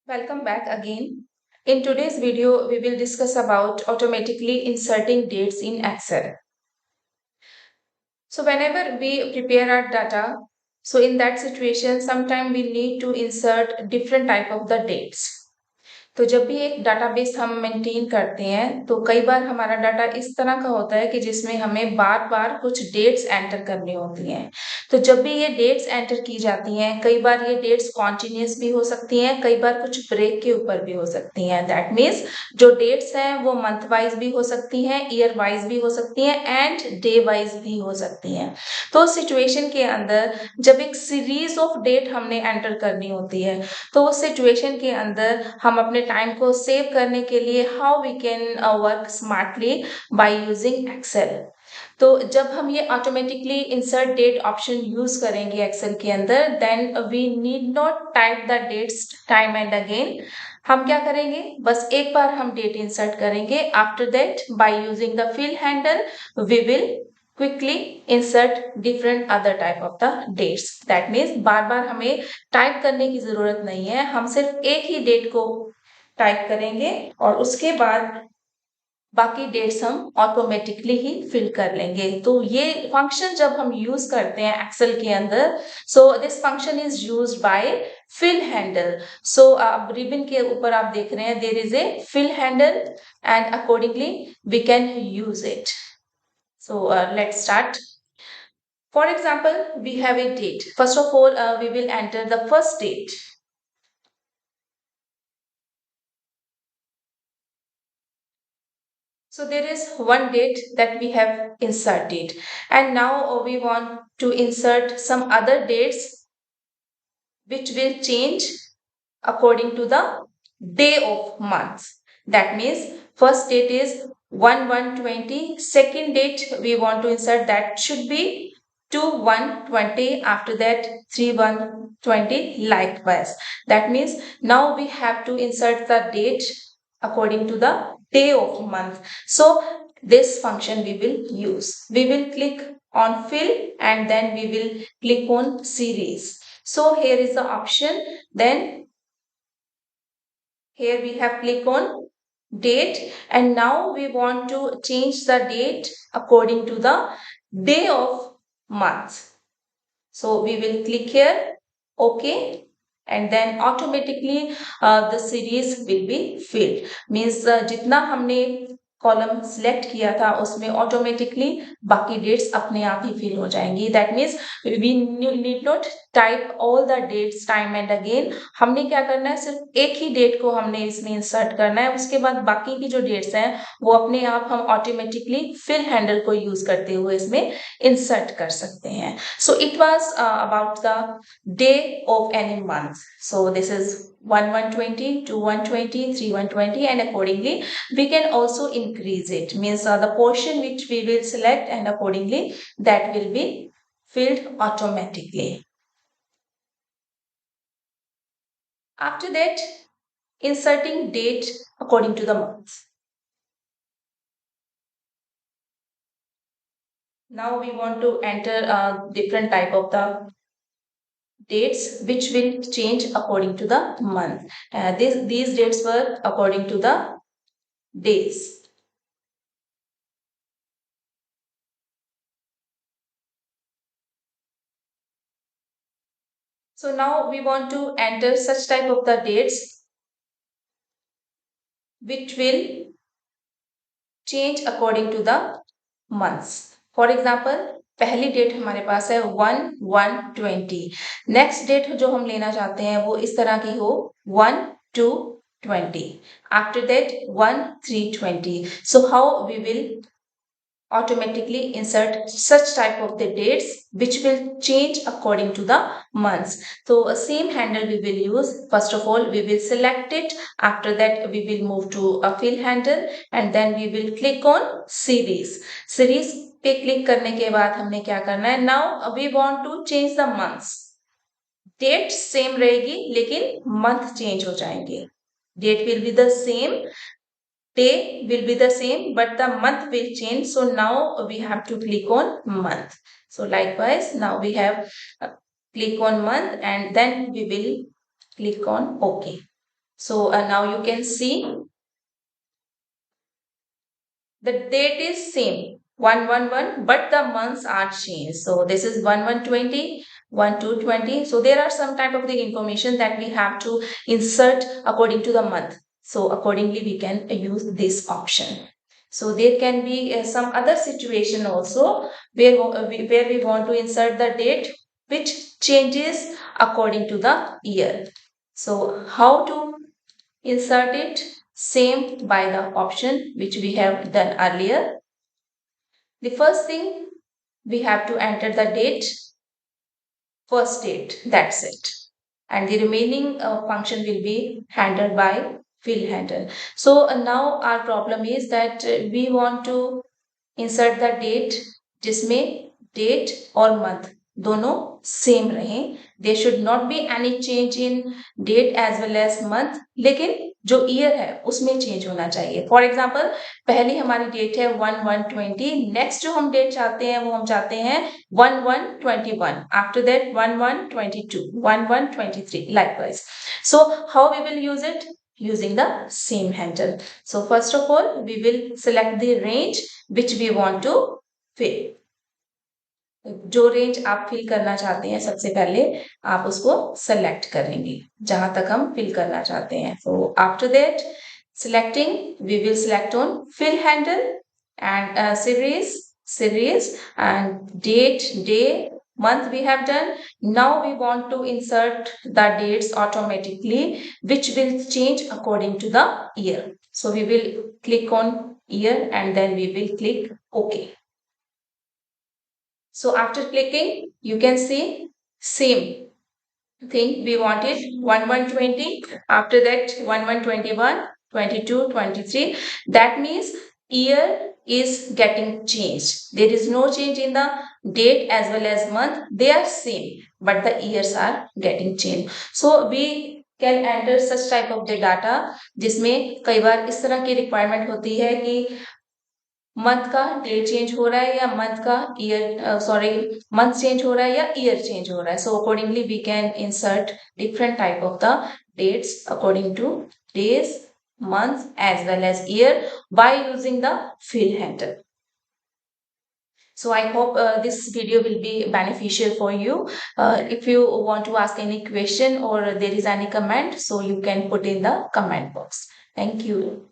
Welcome back again. In today's video, we will discuss about automatically inserting dates in Excel. So whenever we prepare our data, so in that situation, sometime we need to insert different type of the dates. तो जब भी एक database हम maintain करते हैं तो कई बार हमारा डाटा इस तरह का होता है कि जिसमें हमें बार बार कुछ डेट्स एंटर करनी होती हैं। तो जब भी ये डेट्स एंटर की जाती हैं, कई बार ये डेट्स कॉन्टिन्यूस भी हो सकती हैं, कई बार कुछ ब्रेक के ऊपर भी हो सकती हैं। दैट मीन्स जो डेट्स हैं वो मंथ वाइज भी हो सकती हैं, ईयर वाइज भी हो सकती हैं एंड डे वाइज भी हो सकती हैं। तो सिचुएशन के अंदर जब एक सीरीज ऑफ डेट हमने एंटर करनी होती है तो उस सिचुएशन के अंदर हम अपने टाइम को सेव करने के लिए how we can work smartly by using Excel. तो जब हम ये automatically insert date option use करेंगे एक्सेल के अंदर, then we need not type the dates time and again. हम क्या करेंगे, बस एक बार हम डेट इंसर्ट करेंगे। After that by using the fill handle we will quickly insert different other type of the dates. That means बार बार हमें type करने की जरूरत नहीं है, हम सिर्फ एक ही डेट को टाइप करेंगे और उसके बाद बाकी डेट्स हम ऑटोमेटिकली ही फिल कर लेंगे। तो ये फंक्शन जब हम यूज करते हैं एक्सेल के अंदर, so this function is used by fill handle. So अब रिबन के ऊपर आप देख रहे हैं there is a fill handle and accordingly we can use it. So let's start. For example, we have a date. First of all, we will enter the first date. So there is one date that we have inserted, and now we want to insert some other dates which will change according to the day of month. That means first date is 1/1/20. Second date we want to insert, that should be 2/1/20. After that 3/1/20, likewise. That means now we have to insert the date according to the day of month. So this function we will use. We will click on fill and then we will click on series. So here is the option. Then here we have click on date, and now we want to change the date according to the day of month. So we will click here OK, and then automatically the series will be filled. Means जितना हमने column select किया था उसमें automatically बाकी dates अपने आप ही fill हो जाएंगी। That means we need not type all the dates time and again. हमने क्या करना है, सिर्फ एक ही डेट को हमने इसमें इंसर्ट करना है, उसके बाद बाकी की जो डेट्स हैं वो अपने आप हम ऑटोमेटिकली फिल हैंडल को यूज करते हुए इसमें इंसर्ट कर सकते हैं। So it was about the day of any month. So this is 1/1/20, 2/1/20, 3/1/20, and accordingly we can also increase it. Means the portion which we will select, and accordingly that will be filled automatically. After that, inserting date according to the month. Now we want to enter a different type of the dates which will change according to the month. These dates were according to the days. So now we want to enter such type of the dates which will change according to the months. For example, पहली date हमारे पास है 1/1/20। Next date जो हम लेना चाहते हैं वो इस तरह की हो 1/2/20। After that 1/3/20। So how we will automatically insert such type of the dates which will change according to the months. So same handle we will use. First of all, we will select it. After that, we will move to a fill handle and then we will click on series. Series पे click करने के बाद हमने क्या करना है, now we want to change the months. Date same रहेगी लेकिन मंथ चेंज हो जाएंगे. Date will be the same, day will be the same, but the month will change. So now we have to click on month. So likewise, now we have click on month and then we will click on OK. So now you can see the date is same 111, but the months are changed. So this is 1120, 1220. So there are some type of the information that we have to insert according to the month. So accordingly we can use this option. So there can be some other situation also where we want to insert the date which changes according to the year. So how to insert it? Same by the option which we have done earlier. The first thing, we have to enter the date, first date, that's it. And the remaining function will be handled by fill handle. So now our problem is that we want to insert the date जिसमें date और month दोनों same रहें. There should not be any change in date as well as month, लेकिन जो year है उसमें change होना चाहिए. फॉर एग्जाम्पल पहली हमारी डेट है 1120, नेक्स्ट जो हम डेट चाहते हैं वो हम चाहते हैं 1121, after that 1122, 1123, likewise. So how we will use it? Using the same handle. So first of all we will select the range which we want to fill. जो रेंज आप फिल करना चाहते हैं सबसे पहले आप उसको सेलेक्ट करेंगे जहां तक हम फिल करना चाहते हैं. So after that selecting we will select on fill handle and series and date, day, month we have done. Now we want to insert the dates automatically which will change according to the year. So we will click on year and then we will click OK. So after clicking, you can see same thing we wanted 1120, after that 1121, 22, 23. That means year is getting changed. There is no change in the date as well as month. They are same, but the years are getting changed. So we can enter such type of the data जिसमें कई बार इस तरह की requirement होती है कि month का date change हो रहा है या मंथ का ईयर मंथ चेंज हो रहा है या ईयर चेंज हो रहा है. So accordingly we can insert different type of the dates according to days, months as well as year by using the fill handle. So I hope this video will be beneficial for you. If you want to ask any question or there is any comment, so you can put in the comment box. Thank you.